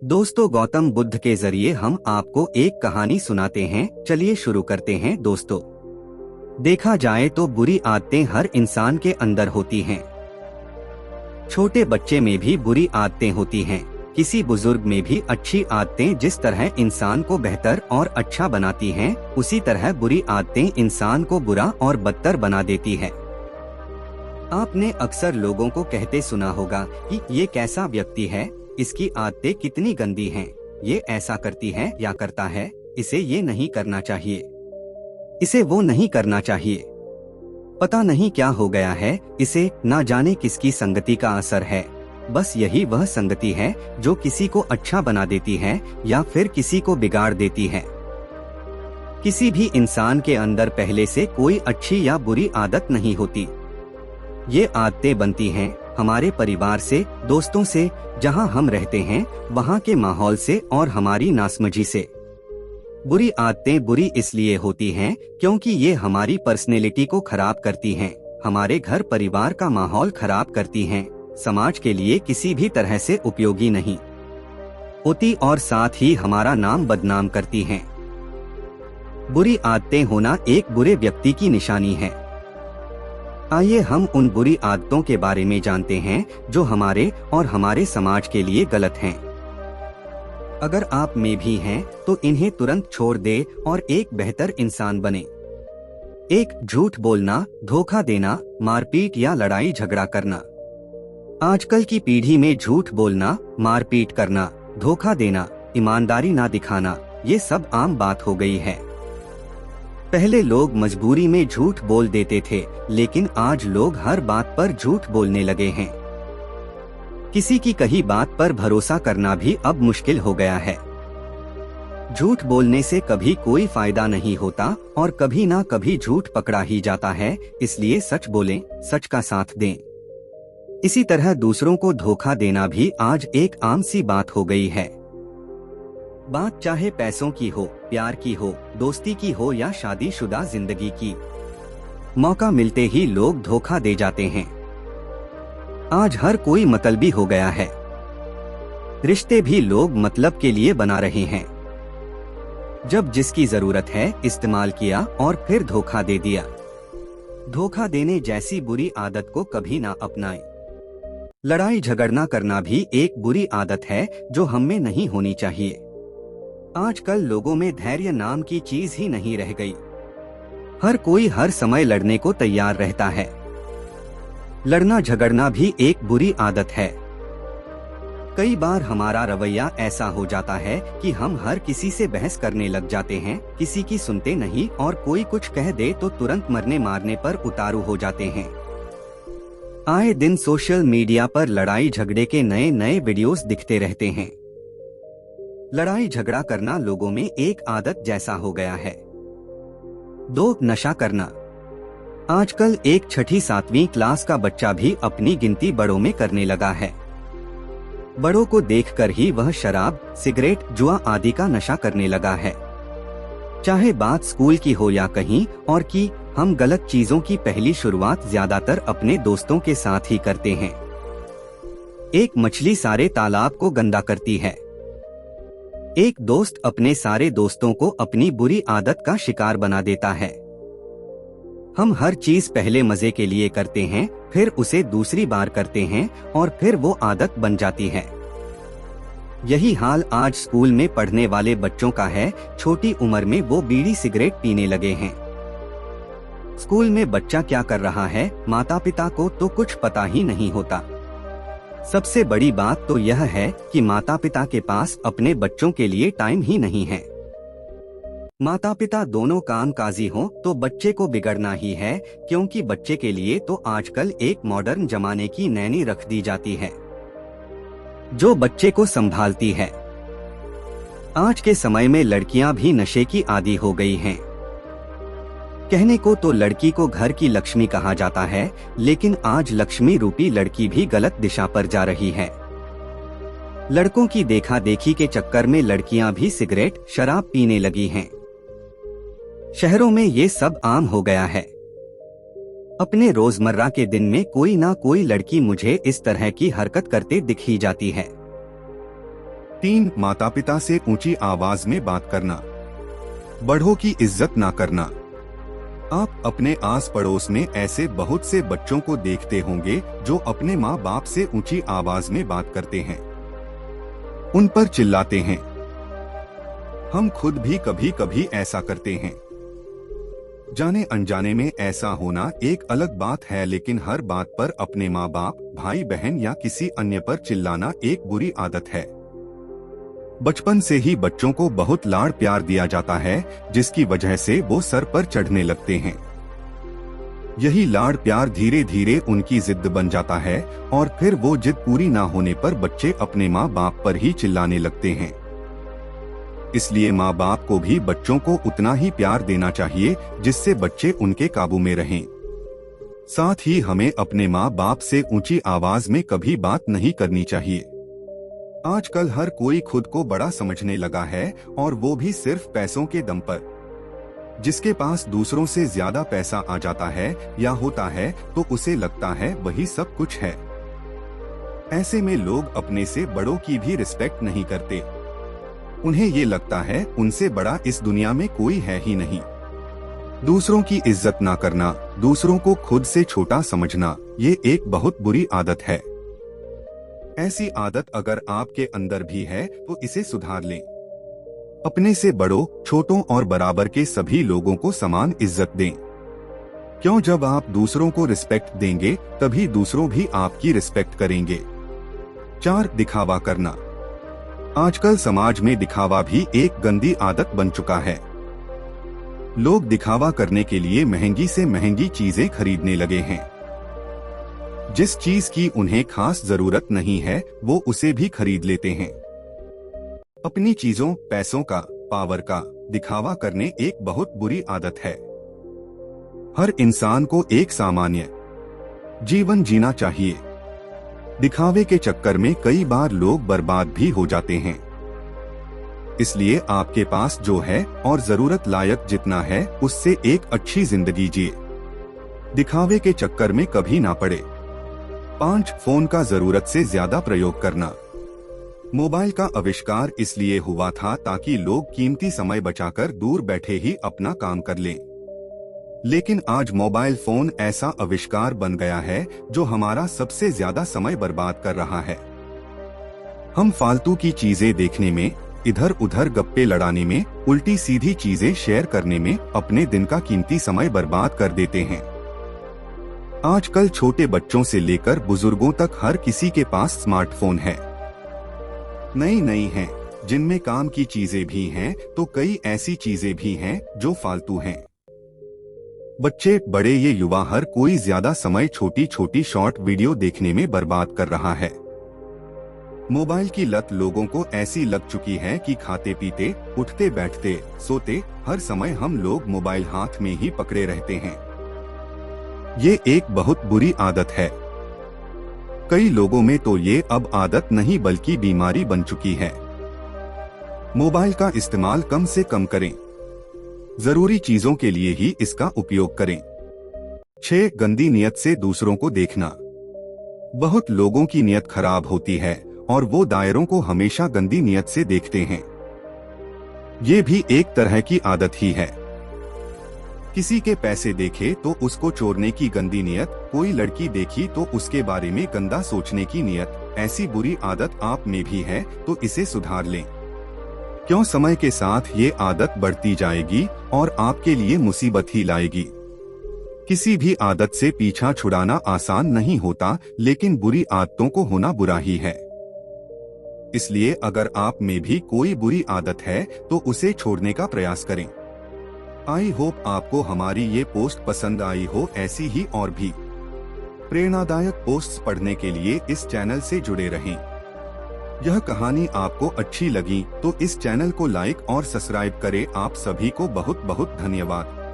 दोस्तों, गौतम बुद्ध के जरिए हम आपको एक कहानी सुनाते हैं। चलिए शुरू करते हैं। दोस्तों, देखा जाए तो बुरी आदतें हर इंसान के अंदर होती हैं। छोटे बच्चे में भी बुरी आदतें होती हैं। किसी बुजुर्ग में भी अच्छी आदतें जिस तरह इंसान को बेहतर और अच्छा बनाती हैं, उसी तरह बुरी आदतें इंसान को बुरा और बदतर बना देती है। आपने अक्सर लोगों को कहते सुना होगा कि ये कैसा व्यक्ति है, इसकी आदतें कितनी गंदी हैं, ये ऐसा करती है या करता है, इसे ये नहीं करना चाहिए, इसे वो नहीं करना चाहिए, पता नहीं क्या हो गया है इसे, ना जाने किसकी संगति का असर है। बस यही वह संगति है जो किसी को अच्छा बना देती है या फिर किसी को बिगाड़ देती है। किसी भी इंसान के अंदर पहले से कोई अच्छी या बुरी आदत नहीं होती। ये आदतें बनती हैं हमारे परिवार से, दोस्तों से, जहां हम रहते हैं वहां के माहौल से और हमारी नासमझी से। बुरी आदतें बुरी इसलिए होती हैं क्योंकि ये हमारी पर्सनैलिटी को खराब करती हैं, हमारे घर परिवार का माहौल खराब करती हैं, समाज के लिए किसी भी तरह से उपयोगी नहीं होती और साथ ही हमारा नाम बदनाम करती हैं। बुरी आदतें होना एक बुरे व्यक्ति की निशानी है। आइए हम उन बुरी आदतों के बारे में जानते हैं जो हमारे और हमारे समाज के लिए गलत हैं। अगर आप में भी हैं तो इन्हें तुरंत छोड़ दे और एक बेहतर इंसान बने। 1. झूठ बोलना, धोखा देना, मारपीट या लड़ाई झगड़ा करना। आजकल की पीढ़ी में झूठ बोलना, मारपीट करना, धोखा देना, ईमानदारी ना दिखाना, ये सब आम बात हो गई है। पहले लोग मजबूरी में झूठ बोल देते थे, लेकिन आज लोग हर बात पर झूठ बोलने लगे हैं। किसी की कही बात पर भरोसा करना भी अब मुश्किल हो गया है। झूठ बोलने से कभी कोई फायदा नहीं होता और कभी ना कभी झूठ पकड़ा ही जाता है, इसलिए सच बोलें, सच का साथ दें। इसी तरह दूसरों को धोखा देना भी आज एक आम सी बात हो गई है। बात चाहे पैसों की हो, प्यार की हो, दोस्ती की हो या शादीशुदा जिंदगी की, मौका मिलते ही लोग धोखा दे जाते हैं। आज हर कोई मतलबी हो गया है। रिश्ते भी लोग मतलब के लिए बना रहे हैं। जब जिसकी जरूरत है इस्तेमाल किया और फिर धोखा दे दिया। धोखा देने जैसी बुरी आदत को कभी ना अपनाएं। लड़ाई झगड़ना करना भी एक बुरी आदत है जो हम में नहीं होनी चाहिए। आजकल लोगों में धैर्य नाम की चीज ही नहीं रह गई। हर कोई हर समय लड़ने को तैयार रहता है। लड़ना झगड़ना भी एक बुरी आदत है। कई बार हमारा रवैया ऐसा हो जाता है कि हम हर किसी से बहस करने लग जाते हैं, किसी की सुनते नहीं और कोई कुछ कह दे तो तुरंत मरने मारने पर उतारू हो जाते हैं। आए दिन सोशल मीडिया पर लड़ाई झगड़े के नए नए वीडियोस दिखते रहते हैं। लड़ाई झगड़ा करना लोगों में एक आदत जैसा हो गया है। 2. नशा करना। आजकल एक 6ठी-7वीं क्लास का बच्चा भी अपनी गिनती बड़ों में करने लगा है। बड़ों को देखकर ही वह शराब, सिगरेट, जुआ आदि का नशा करने लगा है। चाहे बात स्कूल की हो या कहीं और की, हम गलत चीजों की पहली शुरुआत ज्यादातर अपने दोस्तों के साथ ही करते हैं। एक मछली सारे तालाब को गंदा करती है। एक दोस्त अपने सारे दोस्तों को अपनी बुरी आदत का शिकार बना देता है। हम हर चीज पहले मजे के लिए करते हैं, फिर उसे दूसरी बार करते हैं और फिर वो आदत बन जाती है। यही हाल आज स्कूल में पढ़ने वाले बच्चों का है। छोटी उम्र में वो बीड़ी सिगरेट पीने लगे हैं। स्कूल में बच्चा क्या कर रहा है, माता पिता को तो कुछ पता ही नहीं होता। सबसे बड़ी बात तो यह है कि माता पिता के पास अपने बच्चों के लिए टाइम ही नहीं है। माता पिता दोनों कामकाजी हों तो बच्चे को बिगड़ना ही है, क्योंकि बच्चे के लिए तो आजकल एक मॉडर्न जमाने की नैनी रख दी जाती है जो बच्चे को संभालती है। आज के समय में लड़कियां भी नशे की आदी हो गई हैं। कहने को तो लड़की को घर की लक्ष्मी कहा जाता है, लेकिन आज लक्ष्मी रूपी लड़की भी गलत दिशा पर जा रही है। लड़कों की देखा देखी के चक्कर में लड़कियां भी सिगरेट, शराब पीने लगी हैं। शहरों में ये सब आम हो गया है। अपने रोजमर्रा के दिन में कोई ना कोई लड़की मुझे इस तरह की हरकत करते दिख ही जाती है। 3. माता पिता से ऊंची आवाज में बात करना। बड़ों की इज्जत ना करना। आप अपने आस पड़ोस में ऐसे बहुत से बच्चों को देखते होंगे जो अपने माँ बाप से ऊंची आवाज में बात करते हैं, उन पर चिल्लाते हैं। हम खुद भी कभी कभी ऐसा करते हैं। जाने अनजाने में ऐसा होना एक अलग बात है, लेकिन हर बात पर अपने माँ बाप, भाई बहन या किसी अन्य पर चिल्लाना एक बुरी आदत है। बचपन से ही बच्चों को बहुत लाड़ प्यार दिया जाता है, जिसकी वजह से वो सर पर चढ़ने लगते हैं। यही लाड़ प्यार धीरे धीरे उनकी जिद बन जाता है और फिर वो जिद पूरी ना होने पर बच्चे अपने माँ बाप पर ही चिल्लाने लगते हैं। इसलिए माँ बाप को भी बच्चों को उतना ही प्यार देना चाहिए जिससे बच्चे उनके काबू में रहें। साथ ही हमें अपने माँ बाप से ऊंची आवाज में कभी बात नहीं करनी चाहिए। आजकल हर कोई खुद को बड़ा समझने लगा है, और वो भी सिर्फ पैसों के दम पर। जिसके पास दूसरों से ज्यादा पैसा आ जाता है या होता है तो उसे लगता है वही सब कुछ है। ऐसे में लोग अपने से बड़ों की भी रिस्पेक्ट नहीं करते। उन्हें ये लगता है उनसे बड़ा इस दुनिया में कोई है ही नहीं। दूसरों की इज्जत ना करना, दूसरों को खुद से छोटा समझना, ये एक बहुत बुरी आदत है। ऐसी आदत अगर आपके अंदर भी है तो इसे सुधार लें। अपने से बड़ों, छोटों और बराबर के सभी लोगों को समान इज्जत दें। क्यों, जब आप दूसरों को रिस्पेक्ट देंगे तभी दूसरों भी आपकी रिस्पेक्ट करेंगे। 4. दिखावा करना। आजकल समाज में दिखावा भी एक गंदी आदत बन चुका है। लोग दिखावा करने के लिए महंगी से महंगी चीजें खरीदने लगे हैं। जिस चीज की उन्हें खास जरूरत नहीं है वो उसे भी खरीद लेते हैं। अपनी चीजों, पैसों का, पावर का दिखावा करने एक बहुत बुरी आदत है। हर इंसान को एक सामान्य जीवन जीना चाहिए। दिखावे के चक्कर में कई बार लोग बर्बाद भी हो जाते हैं। इसलिए आपके पास जो है और जरूरत लायक जितना है उससे एक अच्छी जिंदगी जिए। दिखावे के चक्कर में कभी ना पड़े। 5. फोन का जरूरत से ज्यादा प्रयोग करना। मोबाइल का आविष्कार इसलिए हुआ था ताकि लोग कीमती समय बचाकर दूर बैठे ही अपना काम कर लें। लेकिन आज मोबाइल फोन ऐसा आविष्कार बन गया है जो हमारा सबसे ज्यादा समय बर्बाद कर रहा है। हम फालतू की चीजें देखने में, इधर उधर गप्पे लड़ाने में, उल्टी सीधी चीजें शेयर करने में अपने दिन का कीमती समय बर्बाद कर देते हैं। आजकल छोटे बच्चों से लेकर बुजुर्गों तक हर किसी के पास स्मार्टफोन है। नई हैं, जिनमें काम की चीजें भी हैं तो कई ऐसी चीजें भी हैं जो फालतू हैं। बच्चे, बड़े, ये युवा हर कोई ज्यादा समय छोटी छोटी शॉर्ट वीडियो देखने में बर्बाद कर रहा है। मोबाइल की लत लोगों को ऐसी लग चुकी है कि खाते पीते, उठते बैठते, सोते हर समय हम लोग मोबाइल हाथ में ही पकड़े रहते हैं। ये एक बहुत बुरी आदत है। कई लोगों में तो ये अब आदत नहीं बल्कि बीमारी बन चुकी है। मोबाइल का इस्तेमाल कम से कम करें। जरूरी चीजों के लिए ही इसका उपयोग करें। 6. गंदी नियत से दूसरों को देखना। बहुत लोगों की नियत खराब होती है और वो दायरों को हमेशा गंदी नियत से देखते हैं। ये भी एक तरह की आदत ही है। किसी के पैसे देखे तो उसको चोरने की गंदी नियत, कोई लड़की देखी तो उसके बारे में गंदा सोचने की नियत, ऐसी बुरी आदत आप में भी है तो इसे सुधार लें। क्यों, समय के साथ ये आदत बढ़ती जाएगी और आपके लिए मुसीबत ही लाएगी। किसी भी आदत से पीछा छुड़ाना आसान नहीं होता, लेकिन बुरी आदतों को होना बुरा ही है। इसलिए अगर आप में भी कोई बुरी आदत है तो उसे छोड़ने का प्रयास करें। आई होप आपको हमारी ये पोस्ट पसंद आई हो। ऐसी ही और भी प्रेरणादायक पोस्ट्स पढ़ने के लिए इस चैनल से जुड़े रहें। यह कहानी आपको अच्छी लगी तो इस चैनल को लाइक और सब्सक्राइब करें। आप सभी को बहुत बहुत धन्यवाद।